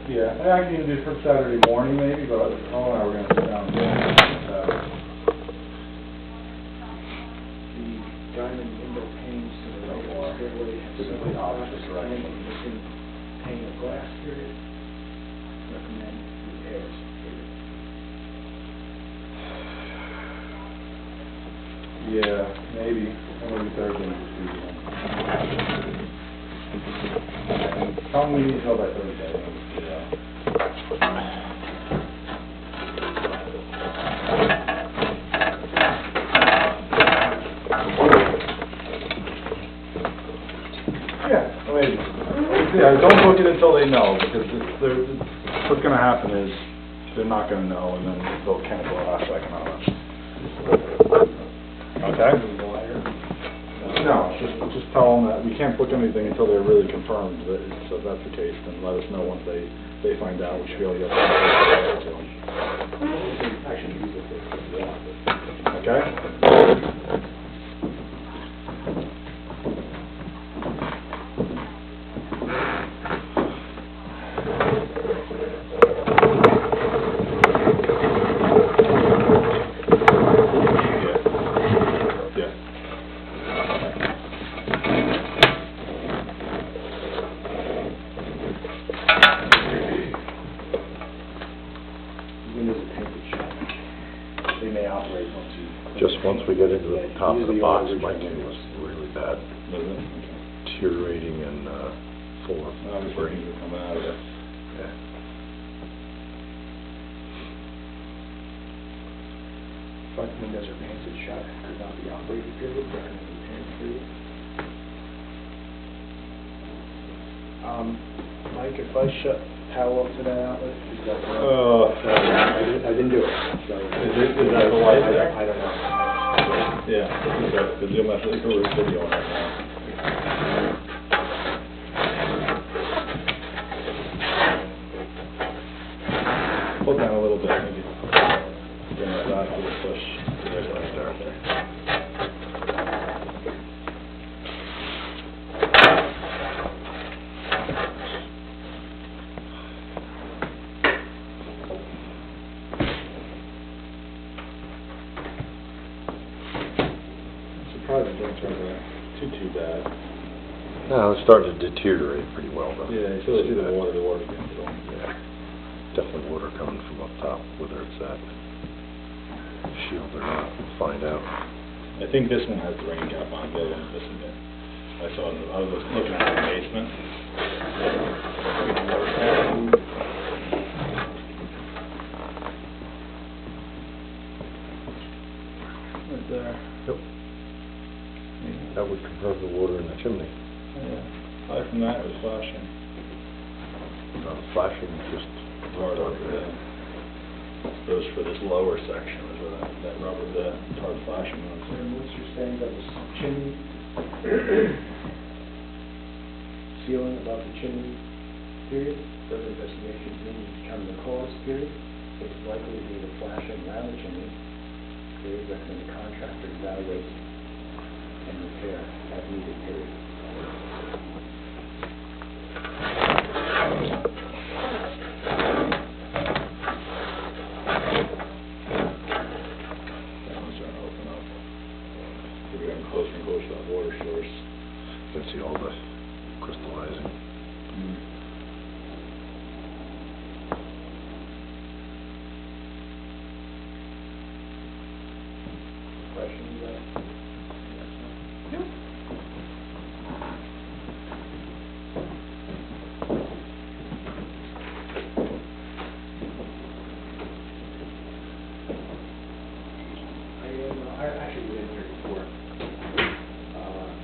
Yeah, I can do it for Saturday morning maybe, but Paul and I were gonna sit down and do it. The diamond window panes to the right of the stairway have Typically several opposite cracks, direction. and missing pane of glass period. Recommend repairs period. Yeah, maybe Thursday and just do it. Tell me we need to go by Thursday, and we'll do that. Yeah, maybe. Yeah, don't book it until they know, because what's gonna happen is, they're not gonna know, and then they'll cancel it last second on us. Okay? No, just tell them that we can't book anything until they're really confirmed, that so if that's the case, then let us know once they find out, which feel you'll have to. Okay? Once we get into the top of the box, my game was really bad. Deteriorating and full of brains are coming out of it. Yeah. Front windows are painted shut, could not be operated period, recommend repairs period. Mike, if I shut power off to that outlet, is that? I didn't do it. Is that the light there? I don't know. Yeah, because you'll have to go to the video on that now. Pull down a little bit, maybe. Bring that last little push. There's right there. Surprised it didn't turn out too bad. No, it's starting to deteriorate pretty well, though. Yeah, you feel the water's getting through. Yeah. Definitely water coming from up top, whether it's that shield or not, we'll find out. I think this one has the rain cap on it, the other one's missing it. I was looking at the basement. Right there. Yep. That would conserve the water in the chimney. Yeah. Aside from that, it was flashing. Flashing just Hard over there. Those for this lower section is where that rubber, the hard flashing was. And what's your saying about the chimney? Sealing about the chimney period? Further investigations need to determine the cause period. It's likely to be the flashing around the chimney. Period. Recommend the contractor evaluate and repair as needed period. Closer and closer to that water source. You can see all the crystallizing. Questions? Yep. I actually was in here before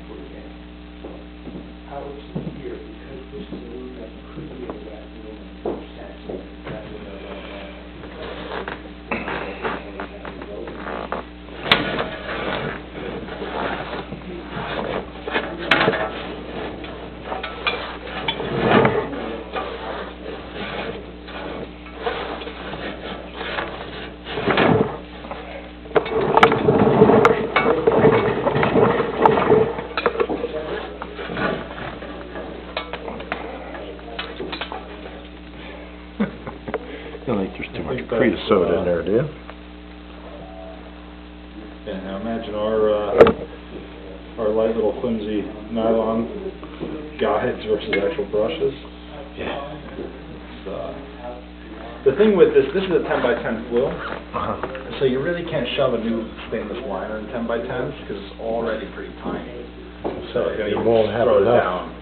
the game. How it's here, because this is a room that could be a wet room in some sense, that would don't think there's too I much think that's, creosote in there, do you? Yeah, now imagine our light little flimsy nylon guides versus actual brushes. Yeah. The thing with this is a 10 by 10 flue, Uh-huh. so you really can't shove a new stainless liner in 10 by 10s because it's already pretty tiny. So You won't have throw it enough. down.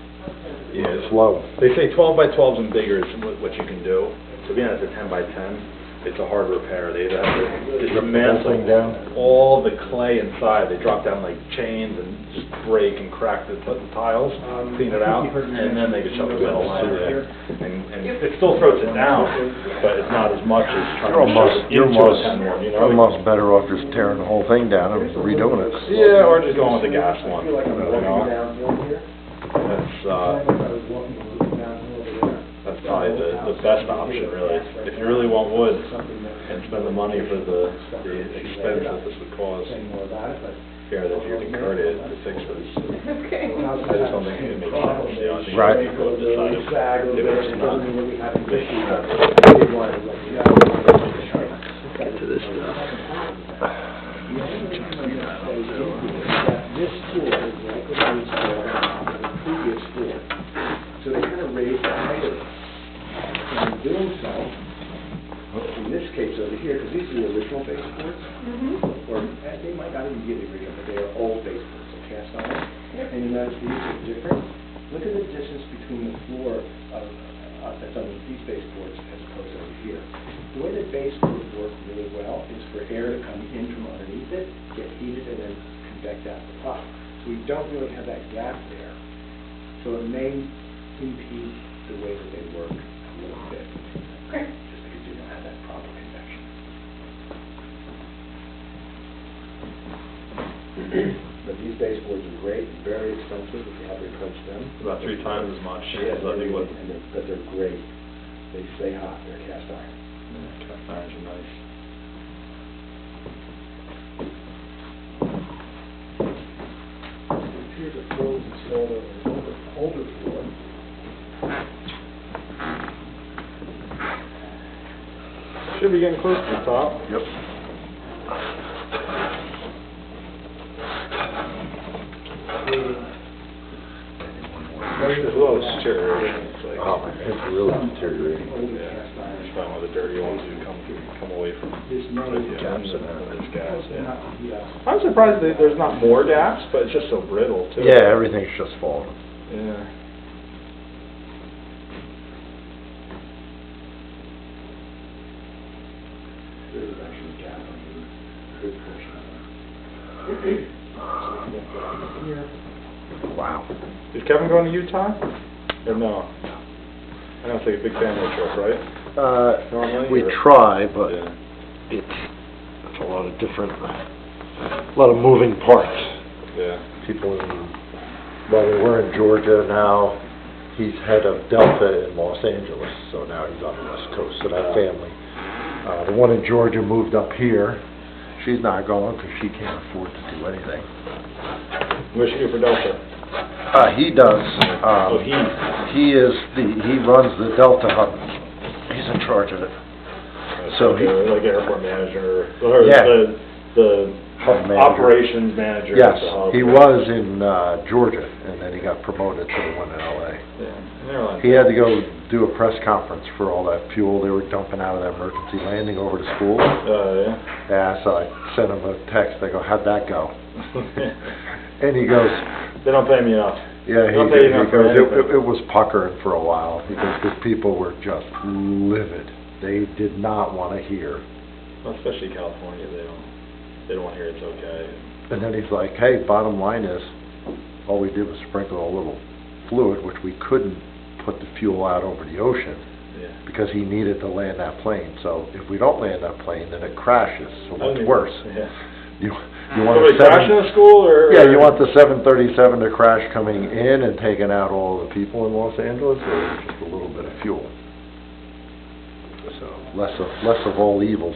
Yeah, It's low. they say 12 by 12s and bigger is what you can do. So being as a 10 by 10, it's a hard repair. They have to Rip the whole thing down? all the clay inside. They drop down like chains and just break and crack the tiles, clean it out, and then they can shove the metal liner in. And it still throws it down, but it's not as much as trying to shove it into a 10 one, you know? You're almost better off just tearing the whole thing down and redoing it. Yeah, or just going with the gas one, I feel like I'm you walking know? downhill here. That's probably the best option, really. If you really want wood and spend the money for the expense that this would cause, here that you'd incur to fix this. Okay. I just don't think it makes sense, you know, I think Right. people have decided if it's not making sense. Get to this stuff. This floor is like what I was on the previous floor. So they kind of raised the height of it. And in doing so, in this case over here, because these are the original baseboards, or they might not even be the original, but they are old baseboards, so cast iron. And you notice these are different. Look at the distance between the floor of that's on these baseboards as opposed to over here. The way the baseboards work really well is for air to come in from underneath it, get heated, and then convect out the top. So we don't really have that gap there. So it may impede the way that they work a little bit. Okay. Just because you don't have that proper convection. But these baseboards are great, very expensive if you have to replace them. About 3 times as much Yeah, as I think what but they're great. They stay hot, they're cast iron. cast irons are nice. Here's a floor that's installed on an older floor. Should be getting close to the top. Yep. There's a little deterioration. It's like, Oh, man, it's really deteriorating. yeah, it's probably one of the dirty ones who come away from. This may Gaps in there. There's gas, yeah. Yeah. I'm surprised that there's not more gaps, but it's just so brittle too. Yeah, everything's just falling. Yeah. There's actually a gap on the good portion of it. So you get that here. Wow. Is Kevin going to Utah? Or no? I know it's like a big family trip, right? Normally, We or- try, but Yeah. it's a lot of different, a lot of moving parts. Yeah. People well, we were in Georgia now, he's head of Delta in Los Angeles, so now he's on the West Coast, so that family. The one in Georgia moved up here, she's not going because she can't afford to do anything. What's she do for Delta? He does, Oh, he runs the Delta hub, he's in charge of it. So like he- like airport manager, or Yeah. the Hub manager. operations manager. Yes, at the hub. he was in Georgia, and then he got promoted to the one in LA. Yeah. And they're like- He had to go do a press conference for all that fuel they were dumping out of that emergency landing over to school. Yeah. Yeah, so I sent him a text, I go, how'd that go? And he goes, They don't pay me enough. yeah, Don't pay enough he for goes, anything. it was puckering for a while, because the people were just livid. They did not want to hear. Well, especially California, they don't want to hear it's okay. And then he's like, hey, bottom line is, all we did was sprinkle a little fluid, which we couldn't put the fuel out over the ocean, Yeah. because he needed to land that plane. So if we don't land that plane, then it crashes, so I what's mean, worse? Yeah. You want Somebody the crashing a school, or? Yeah, you want the 737 to crash coming in and taking out all the people in Los Angeles, or just a little bit of fuel? So, less of all evils.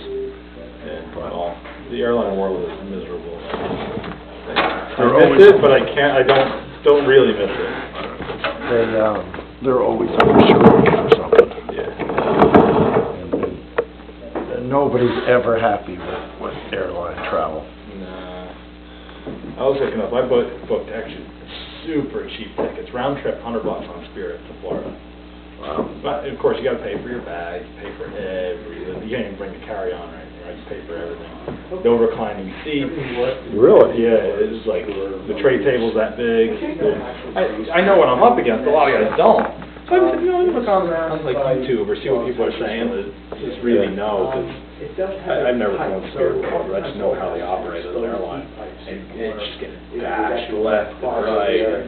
Yeah, well, the airline world is miserable. They're I always- miss it, but I don't really miss it. They're always under shortage or something. Yeah. And nobody's ever happy with airline travel. Nah. I was looking up, I booked actually super cheap tickets, round trip, $100 on Spirit to Florida. But of course, you got to pay for your bag, pay for everything. You can't even bring a carry-on or anything, right? You pay for everything. No reclining seats. Really? Yeah, it's like the tray table's that big. I know what I'm up against. A lot of guys don't. So I said, you know, look on like YouTube or see what people are saying. That just really know, because I've never flown Spirit before, but I just know how they operate as an airline. And it's just getting bashed left and right. And,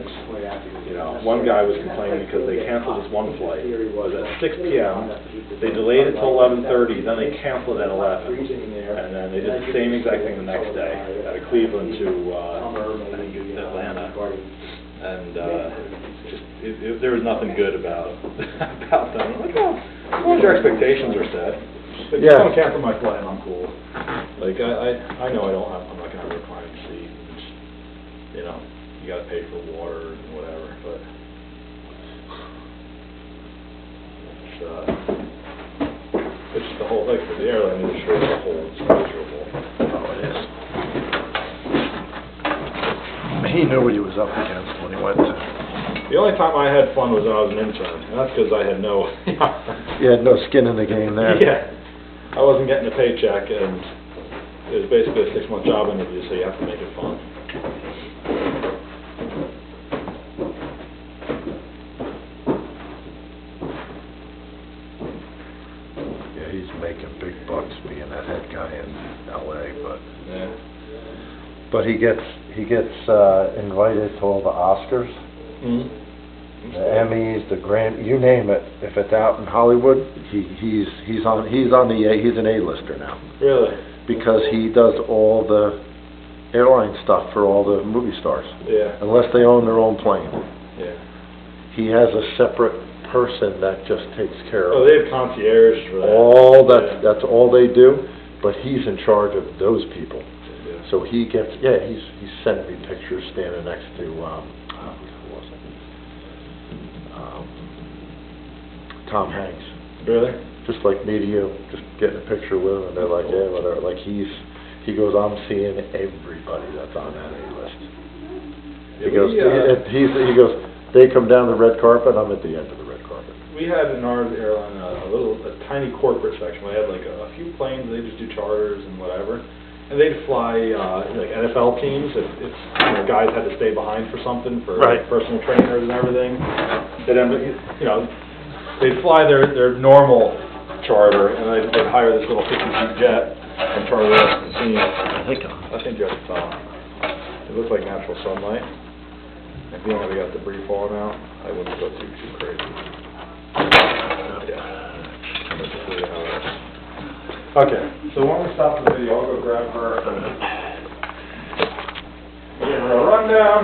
you know, one guy was complaining because they canceled this one flight. It was at 6 p.m. They delayed it till 11:30. Then they canceled at 11. And then they did the same exact thing the next day, out of Cleveland to I think Atlanta. And there was nothing good about about them. I'm like, oh, as long as your expectations are set. Like, Yeah. if I don't cancel my flight, I'm cool. Like, I know I'm not gonna have a reclining seat. It's, you know, you gotta pay for water and whatever, but it's just the whole, like, for the airline industry as a whole, it's miserable. Oh, it is. He knew what he was up against when he went to. The only time I had fun was when I was an intern, and that's because I had no... You had no skin in the game there. Yeah. I wasn't getting a paycheck, and it was basically a 6-month job interview, so you have to make it fun. Yeah, he's making big bucks being that head guy in L.A., Yeah. but he gets invited to all the Oscars, the Emmys, the Grand, you name it. If it's out in Hollywood, he's an A-lister now. Really? Because he does all the airline stuff for all the movie stars, Yeah. unless they own their own plane. Yeah. He has a separate person that just takes care Oh, of they have concierge for that. all that. That's all they do, but he's in charge of those people. Yeah. So he gets, he's sending me pictures standing next to, who was it? Tom Hanks. Really? Just like me to you, just getting a picture with him, and they're like, yeah, whatever. Like he goes, I'm seeing everybody that's on that A-list. He goes, he goes, they come down the red carpet, I'm at the end of the red carpet. We had in our airline a tiny corporate section. We had like a few planes, they just do charters and whatever. And they'd fly like NFL teams if you know, guys had to stay behind for something, for Right. personal trainers and everything. They'd end up, you know, they'd fly their normal charter, and they'd hire this little 50-seat jet and charter the rest of the team. I think you have to tell. It looked like natural sunlight. If you only got debris falling out, I wouldn't go too crazy. Yeah. That's really how it is. Okay, so when we stop the video, I'll go grab her and give her a rundown.